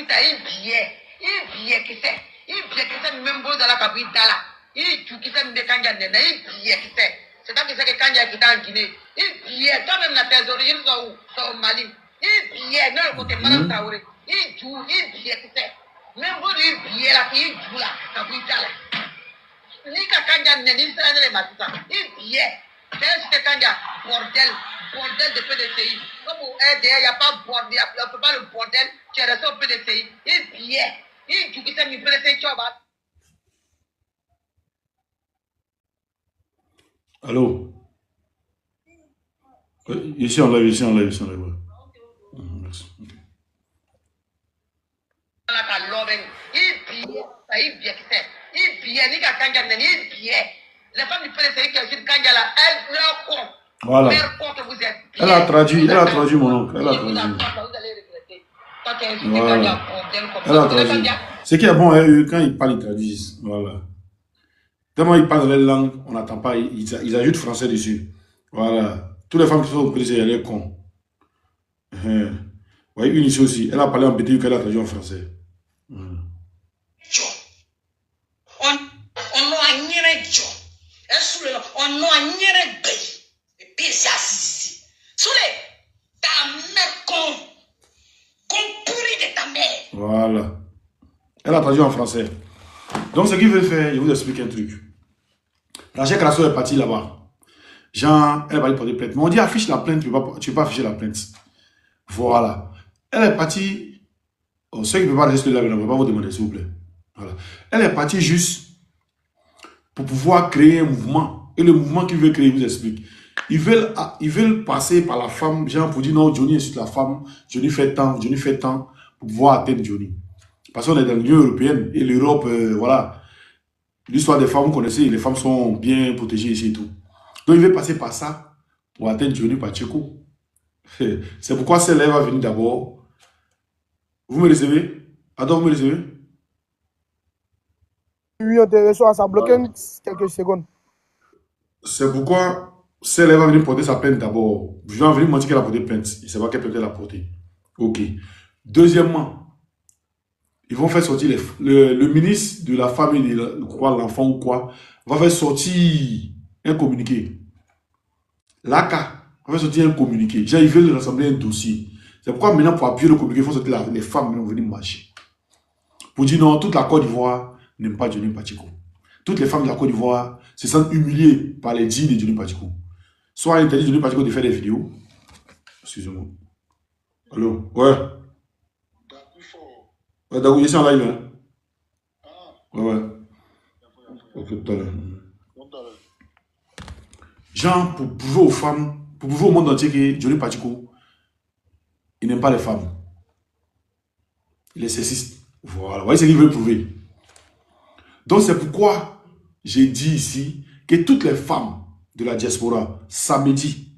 Tita, il billet qui c'est même beau dans la capitale. Il tout qui c'est de Kanja, il billet qui c'est. C'est pas que c'est que Kanja qui est en Guinée. Il billet, toi-même la tes origines sont au Mali. Il billet, non, côté Madame Taouré. Il billet qui c'est. Même beau du billet là, il joue là, capitale. Ni ka Kanja, ni ça, ni les matins. Il billet. C'est Kanja, bordel de PDCI. Comme au RDA, il n'y a pas bordel, il n'y a pas le bordel, tu es resté au PDCI. Il billet. Il joue qui s'est mis PDCI, tu vas. Allô? Ici en live, ici en live, ici en live. Ouais. Merci. Les femmes du PDCI qui ont dit Kanja là, elles leur comptent. Voilà. Elle a traduit mon oncle. Elle a traduit. Voilà. Elle a traduit. Ce qui est bon, quand ils parlent, ils traduisent. Voilà. Tellement ils parlent dans les langues, on n'attend pas, ils ajoutent français dessus. Voilà. Toutes les femmes qui sont au PDCI, elles sont cons. Vous voyez, une ici aussi, elle a parlé en BTU qu'elle a traduit en français. Voilà. Elle a traduit en français. Donc, ce qu'il veut faire, je vous explique un truc. Rachel Crasso est partie là-bas. Jean, elle va lui porter plainte. Mais on dit affiche la plainte, tu ne peux pas afficher la plainte. Voilà. Elle est partie. Oh, ceux qui ne peuvent pas rester là, je ne vais pas vous demander, s'il vous plaît. Voilà. Elle est partie juste pour pouvoir créer un mouvement. Et le mouvement qu'il veut créer, il vous explique. Ils veulent passer par la femme, genre pour dire non, Johnny insulte la femme, Johnny fait tant, pour pouvoir atteindre Johnny. Parce qu'on est dans l'Union européenne et l'Europe, voilà. L'histoire des femmes, vous connaissez, les femmes sont bien protégées ici et tout. Donc il veut passer par ça pour atteindre Johnny Pacheco. C'est pourquoi celle-là va venir d'abord. Vous me recevez? Adore, vous me recevez? Oui, on te reçoit, ça bloque quelques secondes. C'est pourquoi celle-là va venir porter sa plainte d'abord. Je vais venir mentir qu'elle a porté plainte. Il ne sait pas quelle plainte elle a portée. Ok. Deuxièmement, ils vont faire sortir le ministre de la famille, l'enfant ou quoi, va faire sortir un communiqué. L'ACA va faire sortir un communiqué. Genre, ils veulent rassembler un dossier. C'est pourquoi maintenant, pour appuyer le communiqué, il faut sortir les femmes qui vont venir marcher. Pour dire non, toute la Côte d'Ivoire n'aime pas Johnny Pacheco. Toutes les femmes de la Côte d'Ivoire se sentent humiliées par les dits de Johnny Pacheco. Soit interdit Johnny Pacheco de faire des vidéos. Excusez-moi. Allô? Ouais. D'accord, je suis en live. Hein? Ouais. Ok, tout à l'heure. Genre, pour prouver aux femmes, pour prouver au monde entier que Johnny Pacheco, il n'aime pas les femmes. Il est sexiste. Voilà. Vous voyez ce qu'il veut prouver. Donc, c'est pourquoi j'ai dit ici que toutes les femmes de la diaspora, samedi,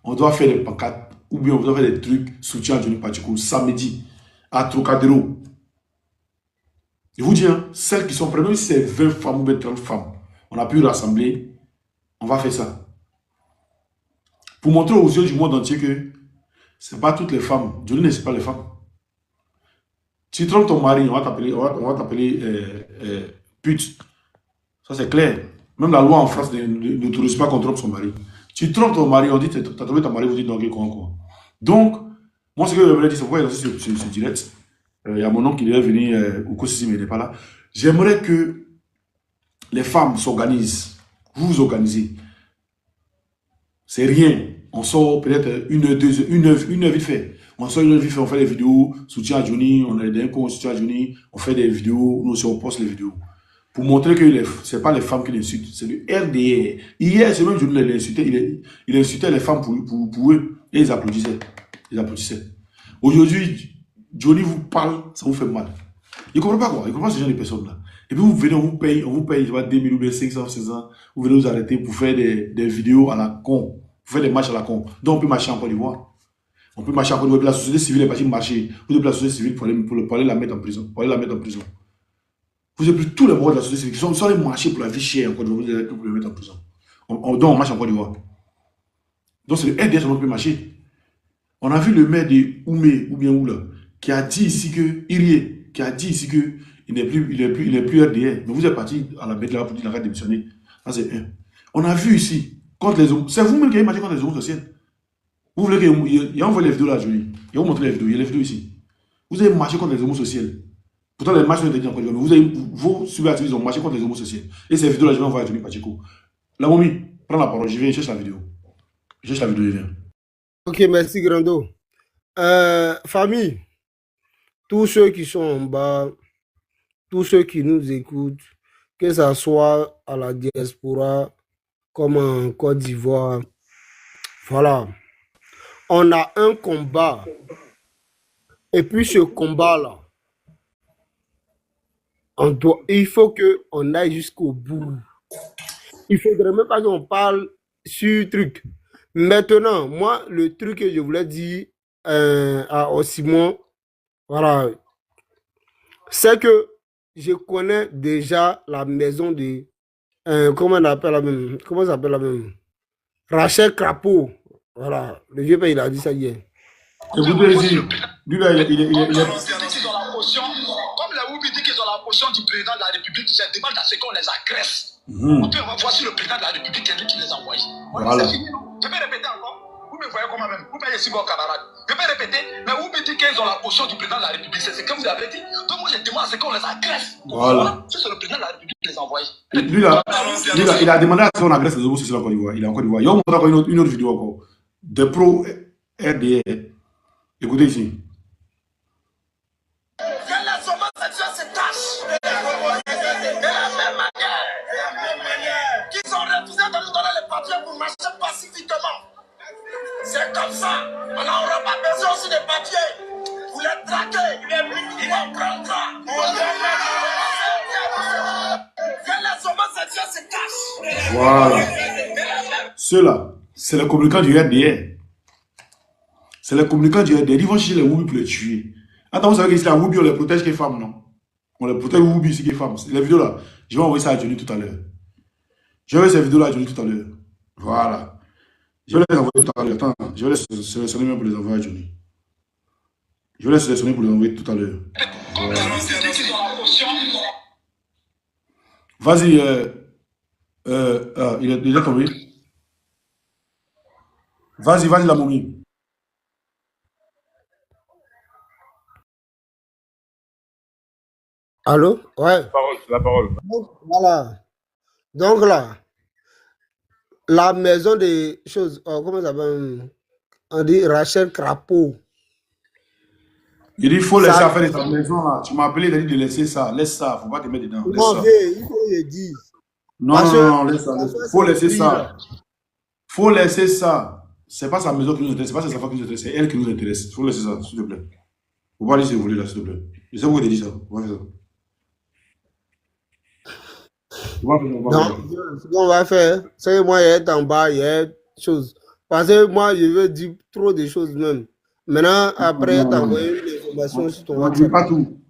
on doit faire des pancartes ou bien on doit faire des trucs soutien à Johnny Pacheco samedi à Trocadéro. Je vous dis, hein, celles qui sont prêtes, même si c'est 20 femmes ou 30 femmes, on a pu rassembler, on va faire ça. Pour montrer aux yeux du monde entier que ce n'est pas toutes les femmes. Johnny ne sait pas les femmes. Si tu trompes ton mari, on va t'appeler pute. Ça c'est clair. Même la loi en France n'autorise pas qu'on trompe son mari. Tu trompes ton mari, on dit, tu as trompé ton mari, vous dites non, quoi. Donc, moi ce que je voulais dire, c'est pourquoi il est lancé ce direct. Il y a mon oncle qui devait venir au cours mais il n'est pas là. J'aimerais que les femmes s'organisent. Vous vous organisez. C'est rien. On sort peut-être une heure vite fait. On sort une heure vite fait, on fait des vidéos, soutien à Johnny, on a des cours, soutien à Johnny, on fait des vidéos, nous aussi on poste les vidéos. Pour montrer que ce n'est pas les femmes qui l'insultent, c'est le RDR. Hier, c'est même Johnny l'a insulté, il insultait les femmes pour eux, et ils applaudissaient. Aujourd'hui, Johnny vous parle, ça vous fait mal. Il ne comprend pas quoi, il ne comprend pas ce genre de personnes-là. Et puis vous venez, on vous paye, je vois 2000 ou 500, 600, vous venez vous arrêter pour faire des vidéos à la con, pour faire des matchs à la con. Donc on peut marcher en Côte d'Ivoire. On peut marcher en Côte d'Ivoire, la société civile est partie marcher. Vous êtes la société civile pour aller la mettre en prison. Vous êtes plus tous les membres de la société civile qui sont allés marcher pour la vie chère en Côte d'Ivoire, vous allez pour les mettre en prison. Donc on marche en Côte d'Ivoire. Donc c'est le RDS qu'on peut marcher. On a vu le maire de Oumé, ou bien Oula, qui a dit ici que, Irie, qui a dit ici que il n'est plus RDR. Mais vous êtes parti à la bête là pour dire qu'il a démissionné. Ça, c'est un. On a vu ici, contre les hommes. C'est vous-même qui avez marché contre les hommes sociales. Vous voulez qu'il y a envoyé les vidéos là, Johnny. Il va vous montrer les vidéos. Il y a les vidéos ici. Vous avez marché contre les homos sociales. Pourtant, les marches ont été dit encore. Mais vos subactifs ont marché contre les homos sociales. Et ces vidéos là, je vais envoyer à Johnny Pacheco. La momie, prends la parole. Je viens, je cherche la vidéo. Je cherche la vidéo, je viens. Ok, merci Grando. Famille, tous ceux qui sont en bas, tous ceux qui nous écoutent, que ce soit à la diaspora, comme en Côte d'Ivoire, voilà. On a un combat. Et puis ce combat-là, il faut qu'on aille jusqu'au bout. Il ne faudrait même pas qu'on parle sur truc. Maintenant, moi, le truc que je voulais dire à Simon, voilà, c'est que je connais déjà la maison de... comment on appelle la même? Comment ça s'appelle la même? Rachel Crapaud. Voilà, le vieux père, il a dit ça hier. Écoutez ici, lui là, il est... Comme la Woubi dit qu'ils ont la potion du président de la République, c'est demande à ce qu'on les agresse. On peut voir si le président de la République est lui qui les a envoyés. Voilà. C'est fini, non? Je vais répéter encore. Vous me voyez comment même? Vous payez si vos camarades. Je vais répéter. Mais Woubi dit qu'ils ont la potion du président de la République. C'est ce que vous avez dit. Donc moi je demande à ce qu'on les agresse. Voilà. Si c'est le président de la République qui les a envoyés. Lui là, il a demandé à ce qu'on agresse les homos sociaux en Côte d'Ivoire. Il est en Côte d'Ivoire. Il va vous montrer encore une autre vidéo encore. Des pros RDR. Écoutez ici. Qu'ils ont refusé de nous donner les papiers pour marcher pacifiquement. C'est comme ça. On n'aura pas besoin aussi des papiers. Vous les traquez. Ils vont prendre. Les homosexuels se cachent. Voilà. Ceux-là, c'est les communicants du RDR. C'est les communicants du RDR. Ils vont chercher les Woubi pour les tuer. Attends, vous savez qu'ici, la Woubi, on les protège que les femmes, non? On les protège Woubi ici que les femmes. Les vidéos là, je vais envoyer ça à Johnny tout à l'heure. Je vais envoyer ces vidéos là à Johnny tout à l'heure. Voilà. Je vais les envoyer tout à l'heure. Attends, je vais les sélectionner même pour les envoyer à Johnny. Je vais les sélectionner pour les envoyer tout à l'heure. Vas-y, il est tombé. Vas-y, la momie. Allô? Ouais. La parole. Donc, voilà. Donc là, la maison des choses, comment ça s'appelle? On dit Rachel Crapaud. Il dit, il faut laisser Ça- faire de ta maison là. Tu m'as appelé, il a dit de laisser ça. Laisse ça, faut pas te mettre dedans. Laisse Non, ça. il faut que je dise. Non, Parce non, que- laisse ça. parce que Faut c'est laisser lui, ça. là. Faut laisser ça. C'est pas sa maison qui nous intéresse, c'est pas ses enfants qui nous intéressent, c'est elle qui nous intéresse. Faut laisser ça, s'il te plaît. Faut pas aller si vous voulez là, s'il te plaît. Je sais pourquoi tu dis ça. On va faire ça. On va faire ça, on va faire ça. Non, ce qu'on va faire, c'est que moi, il est en bas, il y a chose. Parce que moi, je veux dire trop de choses même. Maintenant, après, Non, t'envoyer une information sur ton on ne dit WhatsApp. pas tout.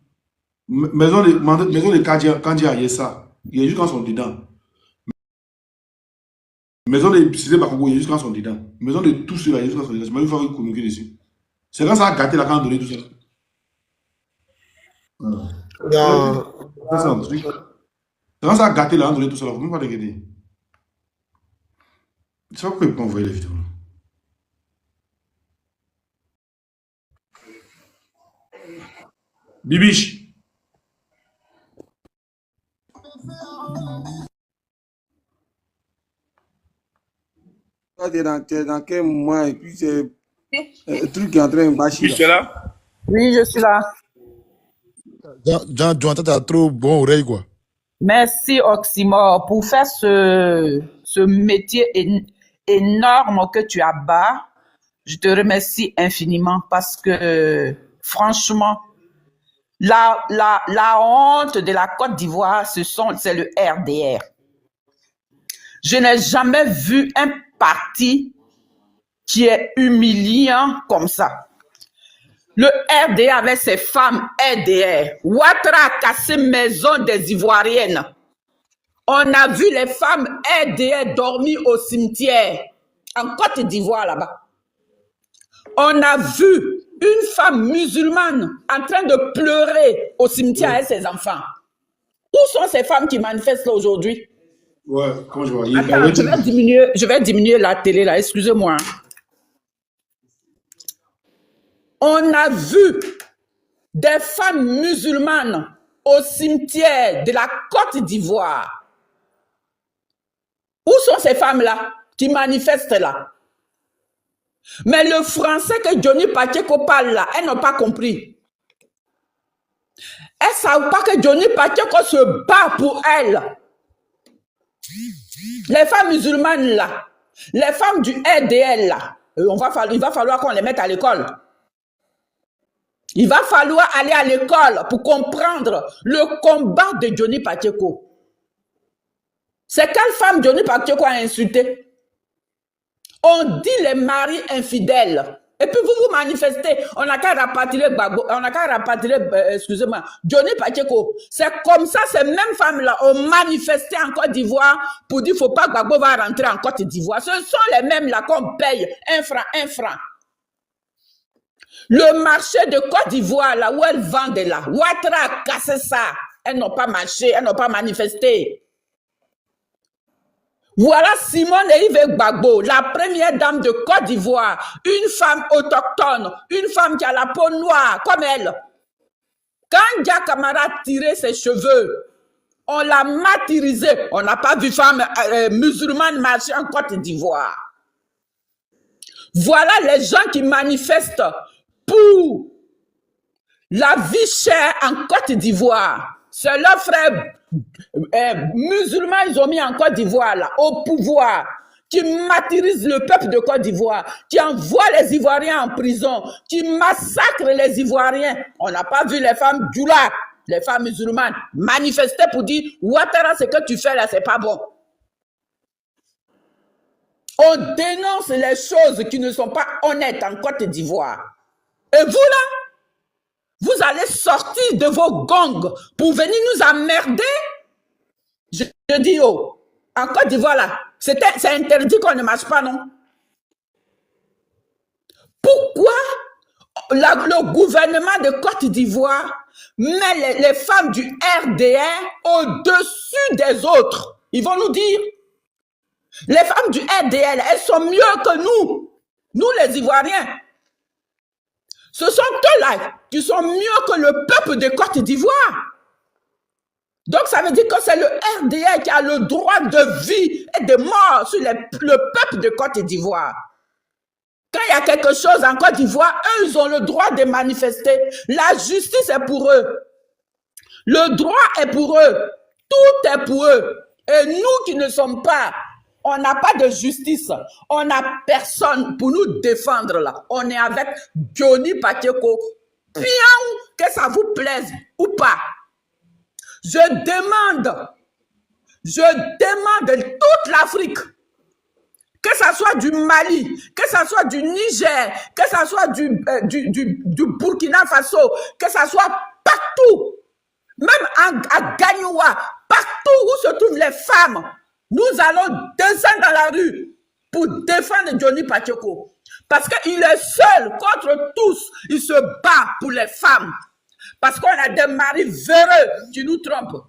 Maison de Kandia, il y a ça. Il y a juste quand ils sont dedans. Maison de Cité Bakoko, il y a juste quand ils sont dedans. Maison de tous ceux-là, il y a juste quand ils sont dedans. C'est même une fois qu'ils communiquent dessus. C'est quand ça a gâté la quand on a donné tout ça. Voilà. Non. C'est ça, un truc. C'est quand ça a gâté la quand on a donné tout ça, il ne faut même pas t'inquiéter. Je ne sais pas pourquoi il peut envoyer les vidéos. Bibiche. Toi, t'es dans quel moment et puis c'est un truc qui est en train de bâcher. Tu es là? Oui, je suis là. John, t'as trop bon oreille, quoi. Merci, Oxymore, pour faire ce métier énorme que tu abats. Je te remercie infiniment parce que, franchement, la honte de la Côte d'Ivoire, c'est le RDR. Je n'ai jamais vu un parti qui est humiliant comme ça. Le RDR avec ses femmes RDR. Ouattara a cassé maison des Ivoiriennes. On a vu les femmes RDR dormir au cimetière en Côte d'Ivoire là-bas. On a vu une femme musulmane en train de pleurer au cimetière avec ses enfants. Où sont ces femmes qui manifestent là aujourd'hui? Ouais, comment je vois? Attends, je vais diminuer la télé là, excusez-moi. On a vu des femmes musulmanes au cimetière de la Côte d'Ivoire. Où sont ces femmes-là qui manifestent là? Mais le français que Johnny Pacheco parle là, elles n'ont pas compris. Elles ne savent pas que Johnny Pacheco se bat pour elles. Les femmes musulmanes là, les femmes du RDL là, il va falloir qu'on les mette à l'école. Il va falloir aller à l'école pour comprendre le combat de Johnny Pacheco. C'est quelle femme Johnny Pacheco a insulté? On dit les maris infidèles. Et puis vous vous manifestez, on n'a qu'à rapatrier Gbagbo, on n'a qu'à rapatrier, excusez-moi, Johnny Pacheco. C'est comme ça, ces mêmes femmes-là ont manifesté en Côte d'Ivoire pour dire qu'il ne faut pas que Gbagbo va rentrer en Côte d'Ivoire. Ce sont les mêmes-là qu'on paye 1 franc. Le marché de Côte d'Ivoire, là où elles vendent là, Ouattara a cassé ça. Elles n'ont pas marché, elles n'ont pas manifesté. Voilà Simone Yves Gbagbo, la première dame de Côte d'Ivoire, une femme autochtone, une femme qui a la peau noire, comme elle. Quand Dia Camara a tiré ses cheveux, on l'a martyrisée. On n'a pas vu femme musulmane marcher en Côte d'Ivoire. Voilà les gens qui manifestent pour la vie chère en Côte d'Ivoire. C'est leurs frères musulmans, ils ont mis en Côte d'Ivoire là, au pouvoir, qui martyrisent le peuple de Côte d'Ivoire, qui envoient les Ivoiriens en prison, qui massacrent les Ivoiriens. On n'a pas vu les femmes djoula, les femmes musulmanes, manifester pour dire « Ouattara, ce que tu fais là, c'est pas bon ». On dénonce les choses qui ne sont pas honnêtes en Côte d'Ivoire. Et vous là, vous allez sortir de vos gongs pour venir nous emmerder. Je dis, oh, en Côte d'Ivoire, là, c'est interdit qu'on ne marche pas, non? Pourquoi le gouvernement de Côte d'Ivoire met les femmes du RDR au-dessus des autres? Ils vont nous dire, les femmes du RDR, elles sont mieux que nous les Ivoiriens. Ce sont eux-là qui sont mieux que le peuple de Côte d'Ivoire. Donc, ça veut dire que c'est le RDR qui a le droit de vie et de mort sur le peuple de Côte d'Ivoire. Quand il y a quelque chose en Côte d'Ivoire, eux, ils ont le droit de manifester. La justice est pour eux. Le droit est pour eux. Tout est pour eux. Et nous qui ne sommes pas, on n'a pas de justice. On n'a personne pour nous défendre là. On est avec Johnny Pacheco. Piaou, que ça vous plaise ou pas. Je demande toute l'Afrique, que ça soit du Mali, que ça soit du Niger, que ça soit du Burkina Faso, que ça soit partout, même à Gagnoua, partout où se trouvent les femmes, nous allons descendre dans la rue pour défendre Johnny Pacheco. Parce qu'il est seul contre tous, il se bat pour les femmes. Parce qu'on a des maris véreux qui nous trompent.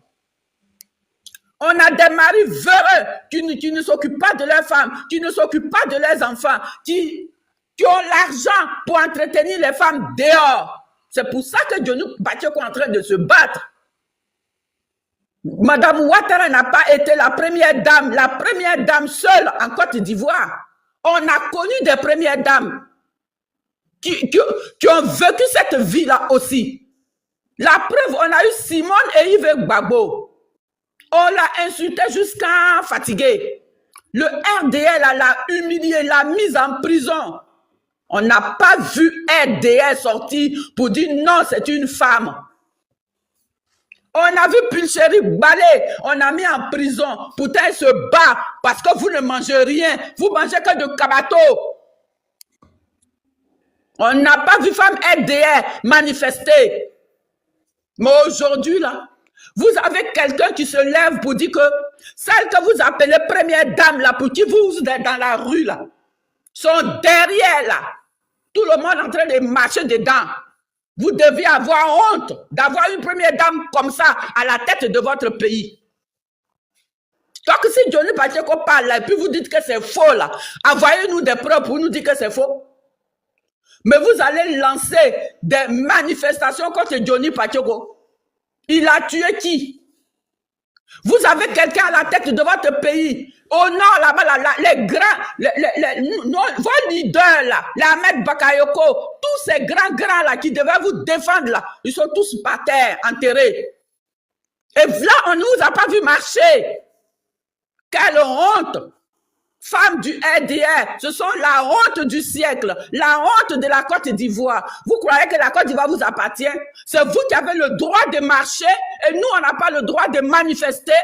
On a des maris véreux qui ne s'occupent pas de leurs femmes, qui ne s'occupent pas de leurs enfants, qui ont l'argent pour entretenir les femmes dehors. C'est pour ça que Johnny Pacheco est en train de se battre. Madame Ouattara n'a pas été la première dame seule en Côte d'Ivoire. On a connu des premières dames qui ont vécu cette vie-là aussi. La preuve, on a eu Simone et Yves Gbagbo. On l'a insulté jusqu'à fatigué. Le RDL l'a humilié, l'a mise en prison. On n'a pas vu RDL sortir pour dire non, c'est une femme. On a vu Pulchéri Balé, on a mis en prison. Pourtant, il se bat parce que vous ne mangez rien. Vous mangez que de cabato. On n'a pas vu femme RDR manifester. Mais aujourd'hui, là, vous avez quelqu'un qui se lève pour dire que celle que vous appelez première dame, là, pour qui vous êtes dans la rue, là, sont derrière, là. Tout le monde est en train de marcher dedans. Vous deviez avoir honte d'avoir une première dame comme ça à la tête de votre pays. Donc si Johnny Pacheco parle là, et puis vous dites que c'est faux là, envoyez-nous des preuves pour nous dire que c'est faux. Mais vous allez lancer des manifestations contre Johnny Pacheco. Il a tué qui? Vous avez quelqu'un à la tête de votre pays. Au nord, là-bas, les grands, vos leaders, là, l'Ahmed Bakayoko, tous ces grands là qui devaient vous défendre, là, ils sont tous par terre, enterrés. Et là, on ne vous a pas vu marcher. Quelle honte! Femmes du RDR, ce sont la honte du siècle, la honte de la Côte d'Ivoire. Vous croyez que la Côte d'Ivoire vous appartient? C'est vous qui avez le droit de marcher et nous, on n'a pas le droit de manifester.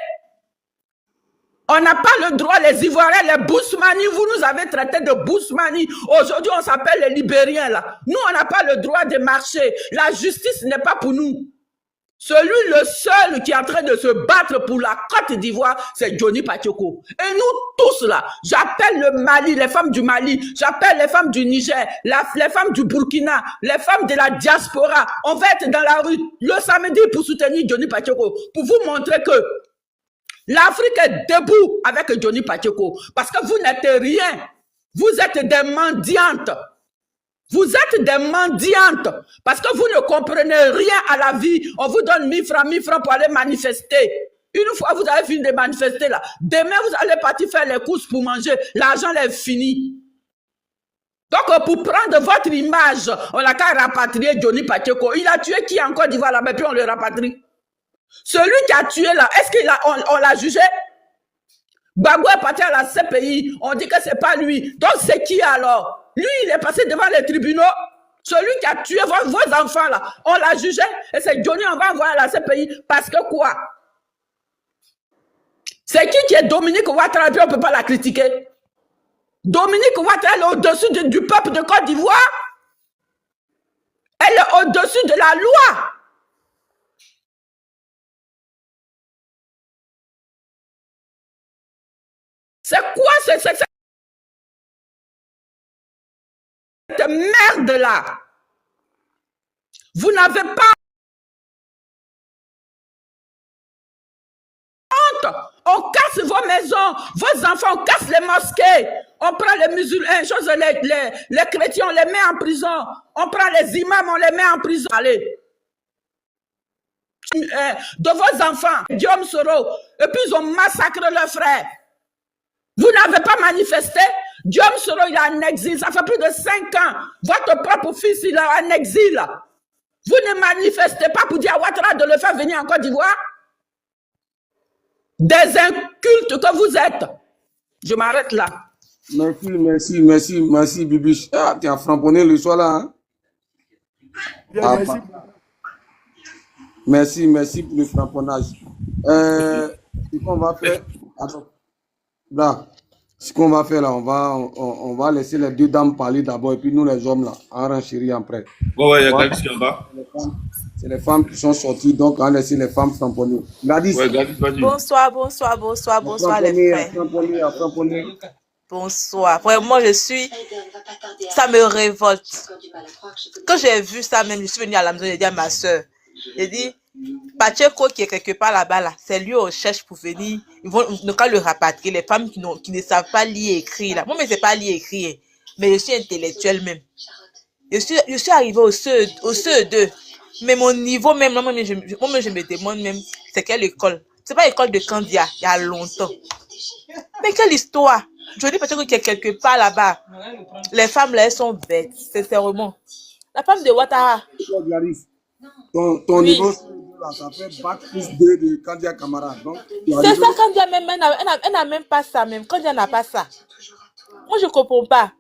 On n'a pas le droit, les Ivoiriens, les Bousmani, vous nous avez traités de Bousmani. Aujourd'hui, on s'appelle les Libériens, là. Nous, on n'a pas le droit de marcher. La justice n'est pas pour nous. Le seul qui est en train de se battre pour la Côte d'Ivoire, c'est Johnny Pacheco. Et nous tous là, j'appelle le Mali, les femmes du Mali, j'appelle les femmes du Niger, les femmes du Burkina, les femmes de la diaspora. On va être dans la rue le samedi pour soutenir Johnny Pacheco, pour vous montrer que l'Afrique est debout avec Johnny Pacheco. Parce que vous n'êtes rien. Vous êtes des mendiantes. Vous êtes des mendiantes parce que vous ne comprenez rien à la vie. On vous donne 1000 francs pour aller manifester. Une fois vous avez fini de manifester là, demain vous allez partir faire les courses pour manger. L'argent est fini. Donc pour prendre votre image, on a qu'à rapatrier Johnny Pacheco. Il a tué qui en Côte d'Ivoire là-bas, puis on le rapatrie. Celui qui a tué là, est-ce qu'on l'a jugé? Bagou est parti à la CPI, on dit que c'est pas lui. Donc c'est qui alors? Lui, il est passé devant les tribunaux. Celui qui a tué vos enfants là, on l'a jugé. Et c'est Johnny, on va envoyer à la CPI. Parce que quoi? C'est qui est Dominique Ouattara, puis on ne peut pas la critiquer. Dominique Ouattara, elle est au-dessus du peuple de Côte d'Ivoire. Elle est au-dessus de la loi. C'est quoi cette merde-là? Vous n'avez pas honte. On casse vos maisons, vos enfants, on casse les mosquées. On prend les musulmans, les chrétiens, on les met en prison. On prend les imams, on les met en prison. Allez. De vos enfants, Guillaume Soro, et puis ils ont massacré leurs frères. Vous n'avez pas manifesté. Guillaume Soro, il est en exil. Ça fait plus de 5 ans. Votre propre fils, il est en exil. Vous ne manifestez pas pour dire à Ouattara de le faire venir en Côte d'Ivoire. Des incultes que vous êtes. Je m'arrête là. Merci, Bibiche. Ah, tu as framponné le soir là. Hein? Bien, merci pour le frapponnage. Ce qu'on va faire. Attends. Là, ce qu'on va faire là, on va laisser les deux dames parler d'abord et puis nous les hommes là, en renchérir après. Ouais, il y a Gladys qui est en bas. C'est les femmes qui sont sorties, donc on va laisser les femmes framponner. Gladys. Ouais, Gladys, vas-y. Bonsoir les frères. Bonsoir. Vraiment, ça me révolte. Quand j'ai vu ça même, je suis venue à la maison, j'ai dit à ma soeur, j'ai dit, Pacheco qui est quelque part là-bas, là, c'est lui on cherche pour venir. Ils vont le rapatrier. Les femmes qui ne savent pas lire et écrire. Là. Moi, mais c'est pas lire et écrire. Mais je suis intellectuelle même. Je suis arrivée au CE2. Mais mon niveau même, moi-même, je me demande même, c'est quelle école? C'est pas l'école de Candia, il y a longtemps. Mais quelle histoire? Je dis Pacheco qui est quelque part là-bas. Les femmes là, elles sont bêtes, sincèrement. La femme de Ouattara. Ton niveau, ça fait bac plus 2 de Kandia Camara. C'est ça, Kandia même, elle n'a même pas ça même. Kandia n'a pas ça. Moi, je ne comprends pas.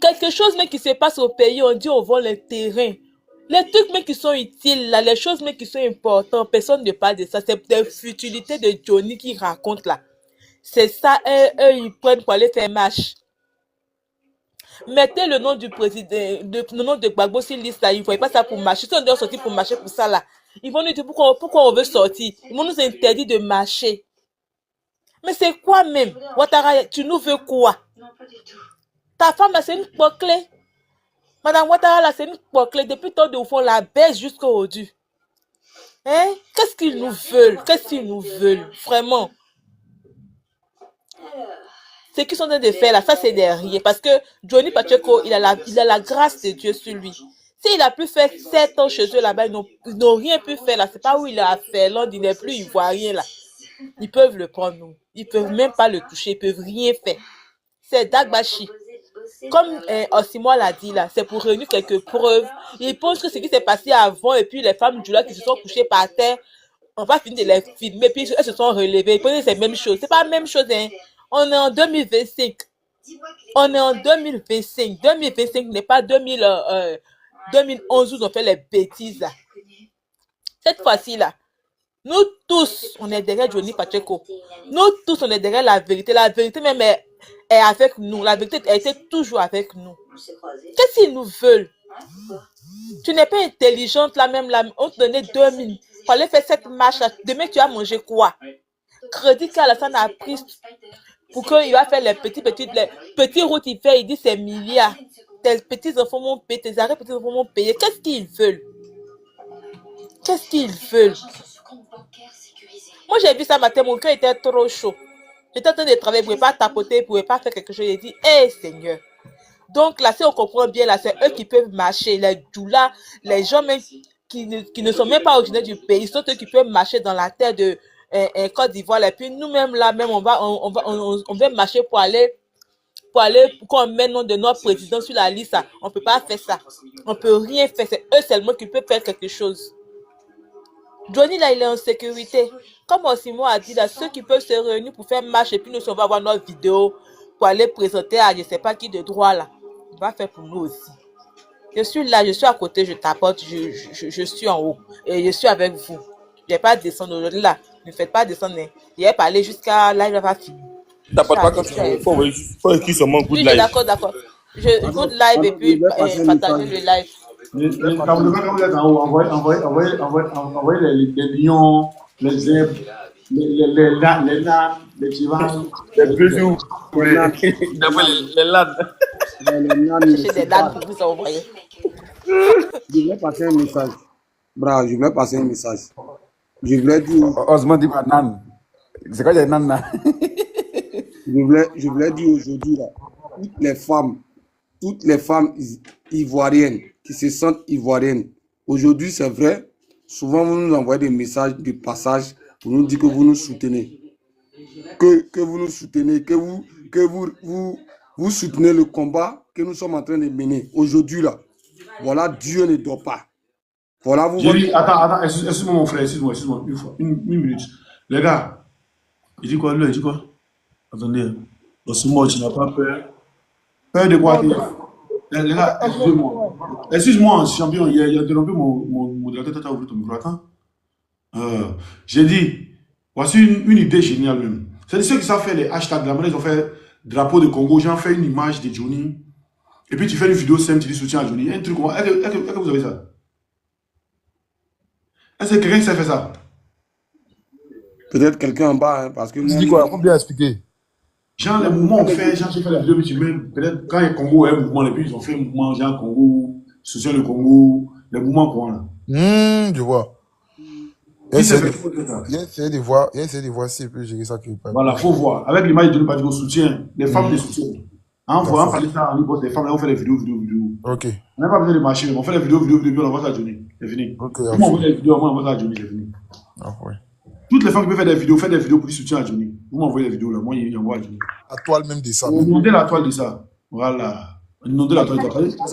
Quelque chose même qui se passe au pays, on dit on vend les terrains. Les trucs même qui sont utiles, là, les choses même qui sont importantes, personne ne parle de ça. C'est des futilités de Johnny qui raconte là. C'est ça, eux, ils prennent pour aller faire marche. Mettez le nom du président, le nom de Gbagbo sur liste là, ils ne voient pas ça pour marcher. Si on doit sortir pour marcher pour ça là, ils vont nous dire pourquoi on veut sortir. Ils vont nous interdire de marcher. Mais c'est quoi même? Ouattara, tu nous veux quoi? Ta femme là, c'est une clé. Madame Ouattara, là, c'est une clé. Depuis tant de fond, la baisse jusqu'aujourd'hui. Hein? Qu'est-ce qu'ils nous veulent? Qu'est-ce qu'ils nous veulent? Vraiment. Ce qu'ils sont en train de faire là, ça c'est derrière. Parce que Johnny Pacheco, il a la grâce de Dieu sur lui. S'il a pu faire 7 ans chez eux là-bas, ils n'ont rien pu faire là. C'est pas où il a fait. Là, il n'est plus ivoirien là. Ils peuvent le prendre, nous. Ils peuvent même pas le toucher. Ils peuvent rien faire. C'est Dagbashi. Comme Osimhen l'a dit là, c'est pour réunir quelques preuves. Ils pensent que ce qui s'est passé avant et puis les femmes du lac qui se sont couchées par terre, on va finir de les filmer, puis elles se sont relevées. Ils pensent que c'est la même chose. C'est pas la même chose, hein. On est en 2025. On est en 2025. 2025 n'est pas 2011 où on fait les bêtises là. Cette fois-ci là, nous tous, on est derrière Johnny Pacheco. Nous tous, on est derrière la vérité. La vérité même est avec nous. La vérité a été toujours avec nous. Qu'est-ce qu'ils nous veulent? Tu n'es pas intelligente là même. Là, on te donnait 2000. Il fallait faire cette marche là. Demain, tu as mangé quoi? Crédit qu'Alassane a pris pour qu'il va faire les petits routes, il fait, il dit c'est milliards. Tes petits enfants m'ont payé, tes arrêts petits enfants m'ont payé. Qu'est-ce qu'ils veulent? Qu'est-ce qu'ils veulent? Moi, j'ai vu ça matin, mon cœur était trop chaud. J'étais en train de travailler, je ne pouvais pas tapoter, je ne pouvais pas faire quelque chose. J'ai dit, hé Seigneur. Donc là, si on comprend bien, là, c'est eux qui peuvent marcher. Les doulas, les gens même qui ne sont même pas originaires du pays, sont eux qui peuvent marcher dans la terre de Côte d'Ivoire. Et puis nous-mêmes, là, même, on va marcher pour qu'on mette le nom de notre président sur la liste. Ça. On ne peut pas faire ça. On ne peut rien faire. C'est eux seulement qui peuvent faire quelque chose. Johnny, là, il est en sécurité. Comme Osimhen a dit, là, ceux qui peuvent se réunir pour faire marche et puis nous, on va voir notre vidéo pour aller présenter à je ne sais pas qui de droit, là. On va faire pour nous aussi. Je suis là, je suis à côté, je tapote, je suis en haut et je suis avec vous. Je ne vais pas descendre aujourd'hui, là. Ne faites pas descendre. Je vais pas aller jusqu'à là, il va finir. Tapote pas quand il faut écrire seulement good live. D'accord, d'accord. Je good live et puis partager le live. Quand vous êtes en haut, envoyez les lions, les zèbres, les nains, les chivans, les bisous, les lads. J'ai des dates pour vous envoyer. Je voulais passer un message. Bravo, je voulais passer un message. Je voulais dire. Osman dit nan. C'est quoi les nan là? Je voulais dire aujourd'hui là, toutes les femmes ivoiriennes qui se sentent ivoiriennes. Aujourd'hui, c'est vrai, souvent vous nous envoyez des messages de passage pour nous dire que vous nous soutenez. Que vous nous soutenez, que vous soutenez le combat que nous sommes en train de mener. Aujourd'hui là, voilà, Dieu ne dort pas. Voilà, vous voyez. Attends, excuse-moi mon frère, excuse-moi, une minute. Les gars, il dit quoi lui, il dit quoi? Attendez, Osimhen, tu n'as pas peur? Peur de quoi? Les gars, excusez-moi. Excuse-moi, champion, il y a interrompu mon modérateur, tu as ouvert ton micro. Attends. J'ai dit, voici une idée géniale même. C'est ceux qui savent faire les hashtags, là, ils ont fait drapeau de Congo, j'ai fait une image de Johnny. Et puis tu fais une vidéo simple, tu dis soutien à Johnny. Un truc, est-ce que vous avez ça? Est-ce que quelqu'un sait faire ça? Peut-être quelqu'un en bas, hein, parce que... Tu dis quoi? Faut bien expliquer. Genre, les mouvements ont fait, genre, j'ai fait la vidéo, mais tu mets, peut-être, quand il y a Congo, un mouvement, et puis ils ont fait un mouvement, genre, Congo, soutien le Congo, les mouvements quoi, là. Je vois. Il y a essayé de voir si il peut gérer ça. Voilà, faut voir. Avec l'image de Johnny soutien, les femmes les soutiennent. En voyant parler ça en libre, les femmes, là, on fait les vidéos. Ok. On n'a pas besoin de marcher, on fait les vidéos, on envoie ça à Johnny. C'est fini. Ok. On envoie les vidéos, on envoie ça à Johnny, c'est fini. Ah, ouais. Toutes les femmes qui peuvent faire des vidéos, faites des vidéos pour dire soutien à Johnny. Vous m'envoyez les vidéos là, moi, il envoie à Johnny. La toile même de ça. On demandait la toile de ça. Voilà. On demandait la toile de ça.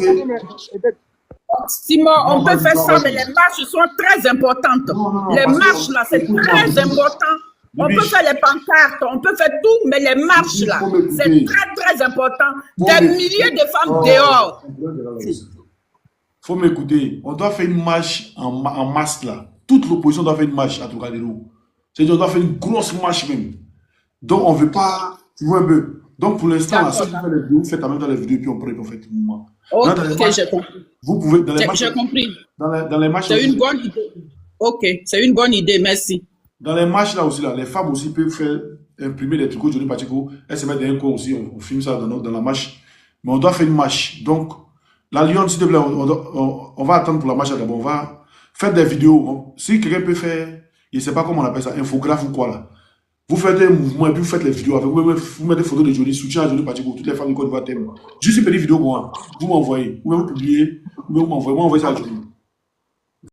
Simon, on peut faire ça, mais les marches sont très importantes. Les marches là, c'est très important. On peut faire les pancartes, on peut faire tout, mais les marches là, c'est très très important. Des milliers de femmes dehors. Faut m'écouter. On doit faire une marche en masse là. Toute l'opposition doit faire une marche à Trocadéro. C'est-à-dire on doit faire une grosse marche même. Donc on ne veut pas. Tu vois un peu. Donc pour l'instant, là, si vous faites les vidéos, faites en même temps les vidéos et puis on pourrait faire tout le mouvement. Ok, j'ai compris. Vous pouvez. J'ai compris. Dans les marches. C'est une bonne idée. Ok, c'est une bonne idée, merci. Dans les marches là aussi, là, les femmes aussi peuvent faire imprimer des trucs Johnny Pacheco. Elles se mettent dans un coin aussi, on filme ça dans la marche. Mais on doit faire une marche. Donc, La Lyon, s'il te plaît, on va attendre pour la marche d'abord. On va faire des vidéos. Si quelqu'un peut faire, je ne sais pas comment on appelle ça, infographe ou quoi là. Vous faites un mouvement et puis vous faites les vidéos avec vous mettez des photos de Johnny, soutien à Johnny Pacheco, toutes les femmes du Côte d'Ivoire t'aiment. Juste une petite vidéo, moi. Vous m'envoyez. Vous pouvez vous publier. Vous m'envoyez ça à Johnny.